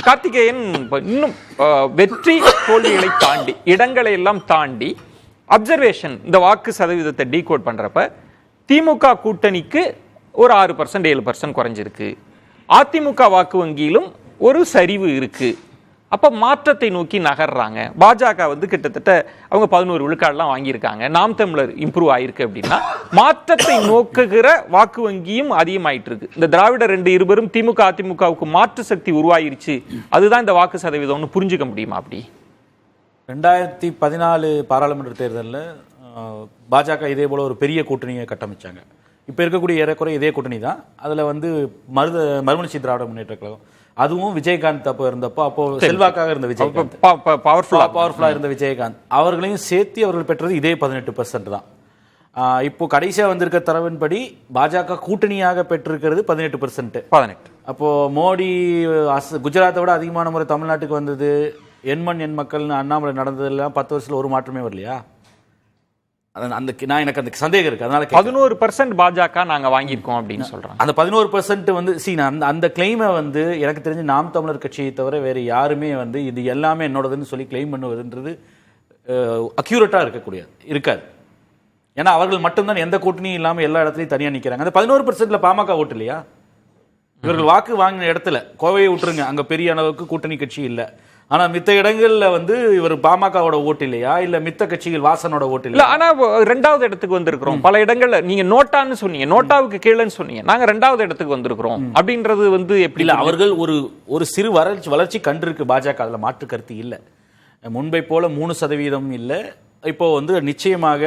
கார்த்திகேயன் இன்னும் வெற்றி தோல்விகளை தாண்டி இடங்களை எல்லாம் தாண்டி அப்சர்வேஷன் இந்த வாக்கு சதவீதத்தை டீகோட் பண்றப்ப திமுக கூட்டணிக்கு ஒரு 6% 7% குறைஞ்சிருக்கு. அதிமுக வாக்கு வங்கியிலும் ஒரு சரிவு இருக்கு. அப்ப மாற்றத்தை நோக்கி நகர்றாங்க. பாஜக கிட்டத்தட்ட அவங்க 11 விழுக்காடுலாம் வாங்கியிருக்காங்க. நாம் தமிழர் இம்ப்ரூவ் ஆயிருக்கு அப்படின்னா மாற்றத்தை நோக்குகிற வாக்கு வங்கியும் அதிகமாயிட்டு இருக்கு. இந்த திராவிட இருவரும் திமுக அதிமுகவுக்கு மாற்று சக்தி உருவாயிருச்சு, அதுதான் இந்த வாக்கு சதவீதம்னு புரிஞ்சுக்க முடியுமா? அப்படி 2014 பாராளுமன்ற தேர்தலில் பாஜக இதே போல ஒரு பெரிய கூட்டணியை கட்டமைச்சாங்க. இப்போ இருக்கக்கூடிய ஏறக்குறை இதே கூட்டணி தான். அதில் மறுமலர்ச்சி திராவிட முன்னேற்ற கழகம், அதுவும் விஜயகாந்த் அப்போ இருந்தப்போ, அப்போ செல்வாக்காக இருந்த விஜயகாந்த், பவர்ஃபுல்லா இருந்த விஜயகாந்த் அவர்களையும் சேர்த்து அவர்கள் பெற்றது இதே 18% தான். இப்போ கடைசியா வந்திருக்க தரவின்படி பாஜக கூட்டணியாக பெற்றிருக்கிறது 18%. அப்போ மோடி குஜராத்தை விட அதிகமான முறை தமிழ்நாட்டுக்கு வந்தது, எண்மண் எண் மக்கள்னு அண்ணாமலை நடந்ததெல்லாம் 10 வருஷத்துல ஒரு மாற்றமே வரலையா? எனக்கு அந்த சந்தேகம் இருக்கு. அதனால 11% பாஜக நாங்க வாங்கியிருக்கோம் அப்படின்னு சொல்றாங்க. அந்த 11% அந்த கிளைமை எனக்கு தெரிஞ்சு நாம் தமிழர் கட்சியை தவிர வேற யாருமே இது எல்லாமே என்னோடதுன்னு சொல்லி கிளைம் பண்ணுவதுன்றது அக்யூரேட்டா இருக்காது. ஏன்னா அவர்கள் மட்டும்தான் எந்த கூட்டணியும் இல்லாம எல்லா இடத்துலயும் தனியா நிக்கிறாங்க. அந்த 11%ல பாமக ஓட்டு இல்லையா? இவர்கள் வாக்கு வாங்கின இடத்துல கோவையை விட்டுருங்க, அங்க பெரிய அளவுக்கு கூட்டணி கட்சி இல்லை. ஆனா மித்த இடங்கள்ல இவர் பாமகவோட ஓட்டு இல்லையா, இல்ல மித்த கட்சிகள் வாசனோட ஓட்டு இல்ல? ஆனா 2வது இடத்துக்கு வந்திருக்கிறோம். பல இடங்கள்ல நீங்க நோட்டான்னு சொன்னீங்க, நோட்டாவுக்கு கீழன்னு சொன்னீங்க, நாங்க 2வது இடத்துக்கு வந்திருக்கிறோம் அப்படின்றது எப்படி இல்ல? அவர்கள் ஒரு சிறு வளர்ச்சி கண்டிருக்கு பாஜக, அதுல மாற்று கருத்து இல்ல. முன்பை போல 3% இல்ல. இப்போ நிச்சயமாக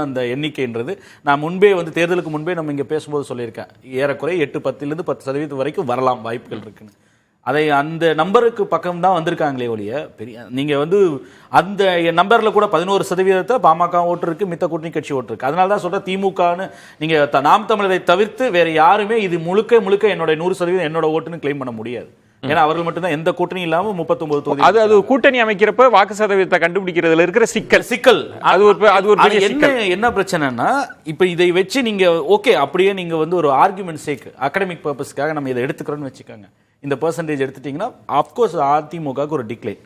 அந்த எண்ணிக்கைன்றது நான் முன்பே தேர்தலுக்கு முன்பே நம்ம இங்க பேசும்போது சொல்லியிருக்கேன், ஏறக்குறை 8-10% 10% வரைக்கும் வரலாம், வாய்ப்புகள் இருக்குன்னு. அதை அந்த நம்பருக்கு பக்கம் தான் வந்திருக்காங்களே ஒழிய பெரிய நீங்க அந்த நம்பர்ல கூட 11% பாமக ஓட்டு இருக்கு, மித்த கூட்டணி கட்சி ஓட்டு இருக்கு. அதனால தான் சொல்ற திமுகன்னு நீங்க நாம் தமிழரை தவிர்த்து வேற யாருமே இது முழுக்க என்னோட 100% என்னோட ஓட்டுன்னு கிளைம் பண்ண முடியாது. ஏன்னா அவர்கள் மட்டும்தான் எந்த கூட்டணி இல்லாம 39 தொகுதி. அது கூட்டணி அமைக்கிறப்ப வாக்கு சதவீதத்தை கண்டுபிடிக்கிறதுல இருக்கிற சிக்கல் என்ன பிரச்சனைனா, இப்ப இதை வச்சு நீங்க ஓகே அப்படியே நீங்க ஒரு ஆர்குமெண்ட் சேக் அகாடமிக் பர்பஸ்க்காக நம்ம இதை எடுத்துக்கிறோம்னு வச்சுக்கோங்க. இந்த பெர்சன்டேஜ் எடுத்துட்டீங்கன்னா அப்கோர்ஸ் அதிமுகவுக்கு ஒரு டிக்ளைன்,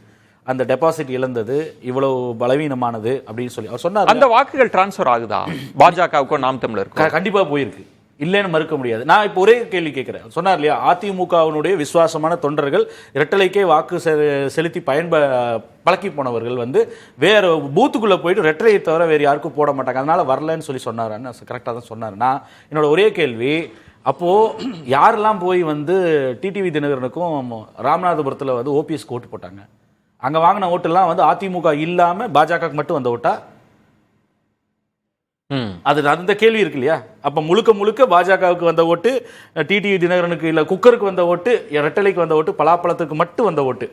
அந்த டெபாசிட் இழந்தது, இவ்வளவு பலவீனமானது அப்படின்னு சொல்லி அவர் சொன்னார். அந்த வாக்குகள் டிரான்ஸ்ஃபர் ஆகுதா பாஜகவுக்கும் நாம் தமிழருக்கு? கண்டிப்பா போயிருக்கு, இல்லைன்னு மறுக்க முடியாது. நான் இப்போ ஒரே கேள்வி கேட்கிறேன். சொன்னார் இல்லையா, அதிமுகவினுடைய விசுவாசமான தொண்டர்கள் இரட்டலைக்கே வாக்கு செலுத்தி பழக்கி போனவர்கள் வேற பூத்துக்குள்ள போயிட்டு ரெட்டலையை தவிர வேற யாருக்கும் போட மாட்டாங்க, அதனால வரலன்னு சொல்லி சொன்னாரான்னு கரெக்டாக தான் சொன்னார். நான் என்னோட ஒரே கேள்வி, அப்போ யாரெல்லாம் போய் டிடிவி தினகரனுக்கும் ராமநாதபுரத்தில் ஓபிஎஸ் ஓட்டு போட்டாங்க, அங்க வாங்கின ஓட்டெல்லாம் அதிமுக இல்லாம பாஜக மட்டும் வந்த ஓட்டா? அது அந்த கேள்வி இருக்கு இல்லையா? அப்ப முழுக்க பாஜகவுக்கு வந்த ஓட்டு, டிடிவி தினகரனுக்கு இல்ல குக்கருக்கு வந்த ஓட்டு, ரெட்டலைக்கு வந்த ஓட்டு, பலாப்பழத்துக்கு மட்டும் வந்த ஓட்டு,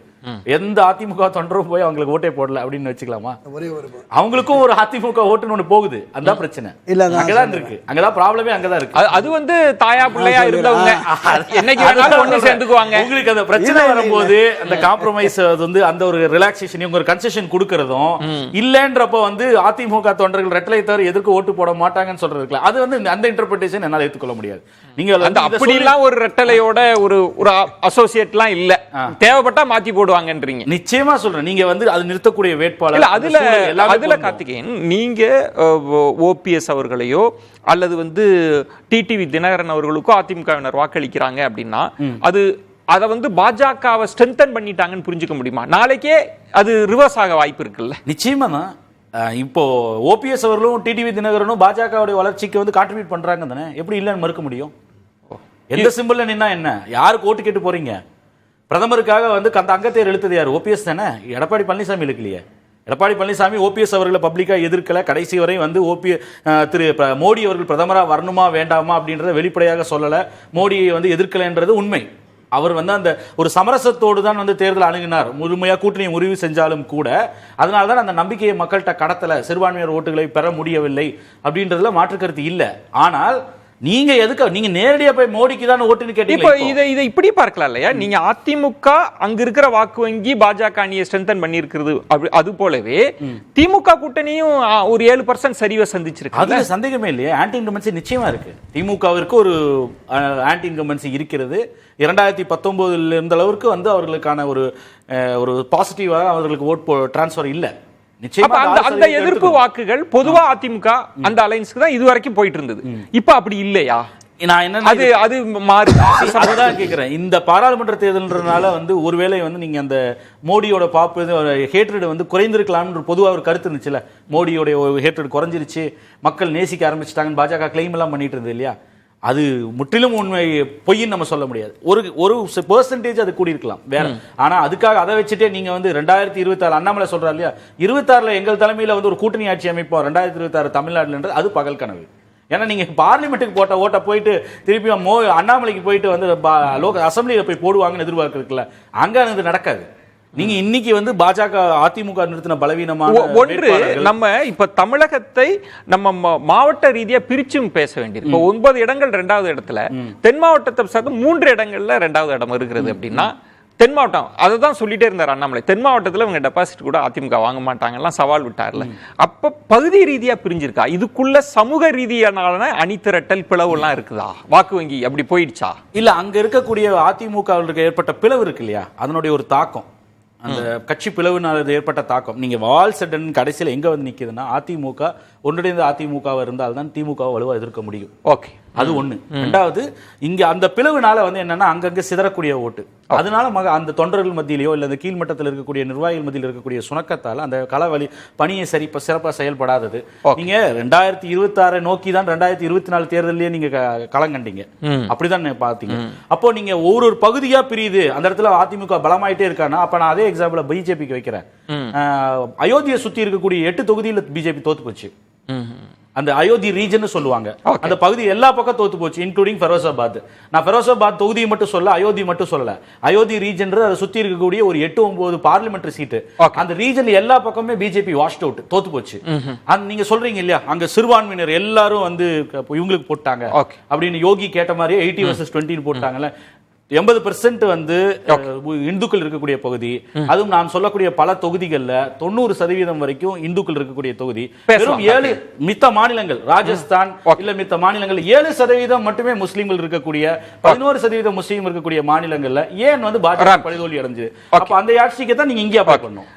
எந்த அதிமுக தொண்டரும் போய் அவங்களுக்கு ஓட்டே போடல அப்படின்னு வச்சுக்கலாமா? அவங்களுக்கும் ஒரு அதிமுக ஓட்டுன்னு ஒண்ணு போகுது, அந்த பிரச்சனை அங்கதான் இருக்கு. அங்கதான் ப்ராப்ளமே அங்கதான் இருக்கு. அது தாயா பிள்ளையா இருந்தவங்க என்னைக்கு வேணாலும் ஒண்ணு சேர்ந்துக்குவாங்க. உங்களுக்கு அந்த பிரச்சனை வரும்போது அந்த காம்ப்ரமைஸ் அந்த ஒரு ரிலாக்சேஷன் ஒரு கன்செஷன் கொடுக்கறதும் இல்லன்றப்ப அதிமுக தொண்டர்கள் ரெட்டலை தவிர எதற்கு ஓட்டு போட மாட்டாங்கன்னு சொல்றது, அது அந்த இன்டர்பிரேஷன் என்னால ஏத்துக்கொள்ள முடியாது. நீங்க அப்படி எல்லாம் ஒரு ரெட்டலையோட ஒரு அசோசியேட்லாம் இல்ல, தேவைப்பட்டா மாத்தி போடுவாங்கன்றீங்க. நிச்சயமா சொல்றேன். நீங்க அது நிறுத்தக்கூடிய வேட்பாளர் அதுல கார்த்திகேயன், நீங்க ஓபிஎஸ் அவர்களையோ அல்லது டிடிவி தினகரன் அவர்களுக்கோ அதிமுகவினர் வாக்களிக்கிறாங்க அப்படின்னா அதை பாஜகவை ஸ்ட்ரென்தன் பண்ணிட்டாங்கன்னு புரிஞ்சுக்க முடியுமா? நாளைக்கே அது ரிவர்ஸ் ஆக வாய்ப்பு இருக்குல்ல? நிச்சயமா தான். இப்போ ஓபிஎஸ் அவர்களும் டிடிவி தினகரனும் பாஜகவுடைய வளர்ச்சிக்கு கான்ட்ரிபியூட் பண்றாங்க தானே, எப்படி இல்லைன்னு மறுக்க முடியும்? எந்த சிம்பிள்ல நின்னா என்ன? யாருக்கு ஓட்டு கேட்டு போறீங்க? பிரதமருக்காக அந்த அங்கத்தையர் இழுத்தது யார்? ஓபிஎஸ் தானே. எடப்பாடி பழனிசாமி இழுக்கலையே. எடப்பாடி பழனிசாமி ஓபிஎஸ் அவர்களை பப்ளிக்கா எதிர்க்கல, கடைசி வரை திரு மோடி அவர்கள் பிரதமரா வரணுமா வேண்டாமா அப்படின்றத வெளிப்படையாக சொல்லல. மோடியை எதிர்க்கலன்றது உண்மை. அவர் அந்த ஒரு சமரசத்தோடு தான் தேர்தல் அணுகினார், முழுமையா கூட்டணியை முறிவு செஞ்சாலும் கூட. அதனால தான் அந்த நம்பிக்கையை மக்கள்கிட்ட கடத்தல, சிறுபான்மையர் ஓட்டுகளை பெற முடியவில்லை அப்படின்றதுல மாற்று கருத்து இல்லை. ஆனால் நீங்க எதுக்கு நீங்க நேரடியா போய் மோடிக்கு தான் ஓட்டுன்னு இப்போ கேட்டீங்க. இதை இப்படி பார்க்கலாம் இல்லையா, நீங்க அதிமுக அங்க இருக்கிற வாக்கு வங்கி பாஜக அணியை ஸ்ட்ரென்தன் பண்ணியிருக்கிறது, அது போலவே திமுக கூட்டணியும் ஒரு 7% சரிவை சந்திச்சிருக்கு. அதுல சந்தேகமே இல்லையே. ஆன்டி இன்கம்பன்சி நிச்சயமா இருக்கு. திமுகவிற்கு ஒரு ஆன்டி இன்கம்பன்சி இருக்கிறது. 2019 இருந்த அளவுக்கு வந்து அவர்களுக்கான ஒரு பாசிட்டிவா அவர்களுக்கு ஓட் டிரான்ஸ்ஃபர் இல்ல. நிச்சயமா அந்த எதிர்ப்பு வாக்குகள் பொதுவா அதிமுக அந்த அலைன்ஸ்க்கு தான் இதுவரைக்கும் போயிட்டு இருந்தது. இப்ப அப்படி இல்லையா? நான் என்ன அது மாறுது. அதுதான் கேட்கிறேன். இந்த பாராளுமன்ற தேர்தல்ன்றனால வந்து ஒருவேளை வந்து நீங்க அந்த மோடியோட ஹேட்ரட் வந்து குறைந்திருக்கலாம்னு பொதுவாக ஒரு கருத்து இருந்துச்சுல. மோடியோட ஹேட்ரட் குறைஞ்சிருச்சு, மக்கள் நேசிக்க ஆரம்பிச்சிட்டாங்கன்னு பாஜக கிளைம் எல்லாம் பண்ணிட்டு இருந்தது இல்லையா? அது முற்றிலும் உண்மை, பொய்ன்னு நம்ம சொல்ல முடியாது. ஒரு பெர்சன்டேஜ் அது கூடியிருக்கலாம் வேற. ஆனா அதுக்காக அதை வச்சுட்டே நீங்க வந்து 2026 அண்ணாமலை சொல்றாரு இல்லையா, 26 எங்கள் தலைமையில வந்து ஒரு கூட்டணி ஆட்சி அமைப்போம் 2026 தமிழ்நாடுன்றது அது பகல் கனவு. ஏன்னா நீங்க பார்லிமெண்ட்டுக்கு போட்ட ஓட்ட போயிட்டு திருப்பி அண்ணாமலைக்கு போயிட்டு வந்து அசம்பிளியில போய் போடுவாங்கன்னு எதிர்பார்க்கல. அங்க அது நடக்காது. நீங்க இன்னைக்கு வந்து பாஜக அதிமுக நிறுத்தின பலவீனமான ஒன்று, நம்ம இப்ப தமிழகத்தை நம்ம மாவட்ட ரீதியா பிரிச்சும் பேச வேண்டியது. இப்ப 9 இடங்கள் 2வது இடத்துல, தென் மாவட்டத்தை சார்ந்து 3 இடங்கள்ல 2வது இடம் இருக்கிறது. அப்படின்னா தென் மாவட்டம் அதை தான் சொல்லிட்டே இருந்தார் அண்ணாமலை. தென் மாவட்டத்தில் இவங்க டெபாசிட் கூட அதிமுக வாங்க மாட்டாங்கலாம் சவால் விட்டார்ல. அப்ப பகுதி ரீதியா பிரிஞ்சிருக்கா? இதுக்குள்ள சமூக ரீதியான அணிதிரட்டல் பிளவு எல்லாம் இருக்குதா? வாக்கு வங்கி அப்படி போயிடுச்சா? இல்ல, அங்க இருக்கக்கூடிய அதிமுக ஏற்பட்ட பிளவு இருக்கு இல்லையா, அதனுடைய ஒரு தாக்கம், அந்த கட்சி பிளவுனால ஏற்பட்ட தாக்கம். நீங்க வால் செட்டன் கடைசியில் எங்க வந்து நிக்குதுன்னா, அதிமுக ஒன்றிணைந்த அதிமுகவா இருந்தால்தான் திமுக வலுவா எதிர்க்க முடியும். ஓகே, அது ஒண்ணு. ரெண்டாவது, இங்க அந்த பிளவுனால வந்து என்னன்னா அங்கங்க சிதறக்கூடிய ஓட்டு, அதனால அந்த தொண்டர்கள் மத்தியிலயோ இல்ல அந்த கீழ்மட்டத்தில் இருக்கக்கூடிய நிர்வாகிகள் மத்தியில் இருக்கக்கூடிய சுணக்கத்தால அந்த களவழி பணியை சிறப்பாக செயல்படாதது. நீங்க 2026 நோக்கி தான் 2024 தேர்தலையே நீங்க களங்கண்டீங்க, அப்படிதான் பாத்தீங்க. அப்போ நீங்க ஒரு பகுதியா பிரியுது, அந்த இடத்துல அதிமுக பலமாயிட்டே இருக்கானா, அப்ப நான் அதே எக்ஸாம்பிள் பிஜேபிக்கு வைக்கிறேன். அயோத்தியை சுத்தி இருக்கக்கூடிய 8 தொகுதியில் பிஜேபி தோத்து போச்சு. அந்த அயோத்தி ரீஜன் சொல்லுவாங்க, அந்த பகுதி எல்லா பக்கம் தோத்து போச்சு, இன்க்ளூடிங் ஃபெரோசாபாத். நான் ஃபெரோசாபாத் தொகுதியை மட்டும் சொல்ல, அயோத்தி மட்டும் சொல்லல. அயோத்தி ரீஜன் அதை சுத்தி இருக்கக்கூடிய ஒரு 8-9 பார்லிமெண்டரி சீட்டு, அந்த ரீஜன் எல்லா பக்கமே பிஜேபி வாஷ்ட் அவுட், தோத்து போச்சு. நீங்க சொல்றீங்க இல்லையா, அங்க சிறுபான்மையினர் எல்லாரும் வந்து இவங்களுக்கு போட்டாங்க அப்படின்னு யோகி கேட்ட மாதிரியே 80 versus 20 போட்டாங்கல்ல. 80% வந்து இந்துக்கள் இருக்கக்கூடிய பகுதி, அதுவும் நான் சொல்லக்கூடிய பல தொகுதிகள்ல 90% வரைக்கும் இந்துக்கள் இருக்கக்கூடிய தொகுதி. வெறும் 7 மித்த மாநிலங்கள், ராஜஸ்தான் இல்ல மித்த மாநிலங்கள் 7% மட்டுமே முஸ்லீம்கள் இருக்கக்கூடிய, 11% முஸ்லீம் இருக்கக்கூடிய மாநிலங்கள்ல ஏன் வந்து பாஜக பழிதோல்வி அடைஞ்சது? அப்ப அந்த ஆட்சிக்கு தான் நீங்க இங்கே அப்ளை பண்ணணும்.